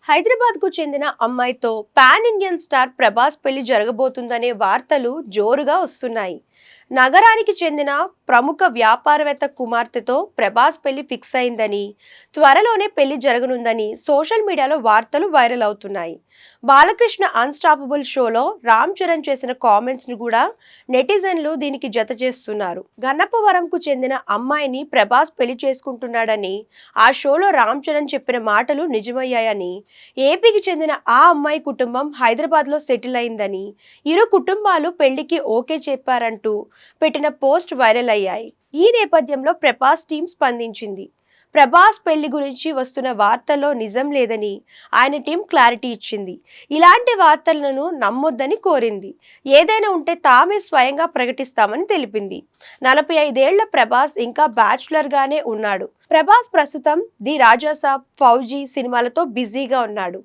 హైదరాబాద్కు చెందిన అమ్మాయితో పాన్ ఇండియన్ స్టార్ ప్రభాస్ పెళ్లి జరగబోతుందనే వార్తలు జోరుగా వస్తున్నాయి. నగరానికి చెందిన ప్రముఖ వ్యాపారవేత్త కుమార్తెతో ప్రభాస్ పెళ్లి ఫిక్స్ అయిందని, త్వరలోనే పెళ్లి జరగనుందని సోషల్ మీడియాలో వార్తలు వైరల్ అవుతున్నాయి. బాలకృష్ణ అన్స్టాపబుల్ షోలో రామ్ చరణ్ చేసిన కామెంట్స్ ను కూడా నెటిజన్లు దీనికి జత చేస్తున్నారు. గన్నపవరంకు చెందిన అమ్మాయిని ప్రభాస్ పెళ్లి చేసుకుంటున్నాడని, ఆ షోలో రామ్ చరణ్ చెప్పిన మాటలు నిజమయ్యాయని, ఏపీకి చెందిన ఆ అమ్మాయి కుటుంబం హైదరాబాద్లో సెటిల్ అయిందని, ఇరు కుటుంబాలు పెళ్లికి ఓకే చెప్పారంటూ పెట్టిన పోస్ట్ వైరల్ అయ్యాయి. ఈ నేపథ్యంలో ప్రభాస్ టీం స్పందించింది. ప్రభాస్ పెళ్లి గురించి వస్తున్న వార్తల్లో నిజం లేదని ఆయన టీం క్లారిటీ ఇచ్చింది. ఇలాంటి వార్తలను నమ్మొద్దని కోరింది. ఏదైనా ఉంటే తామే స్వయంగా ప్రకటిస్తామని తెలిపింది. 45 ఏళ్ల ప్రభాస్ ఇంకా బ్యాచులర్ గానే ఉన్నాడు. ప్రభాస్ ప్రస్తుతం ది రాజాసాబ్, ఫౌజీ సినిమాలతో బిజీగా ఉన్నాడు.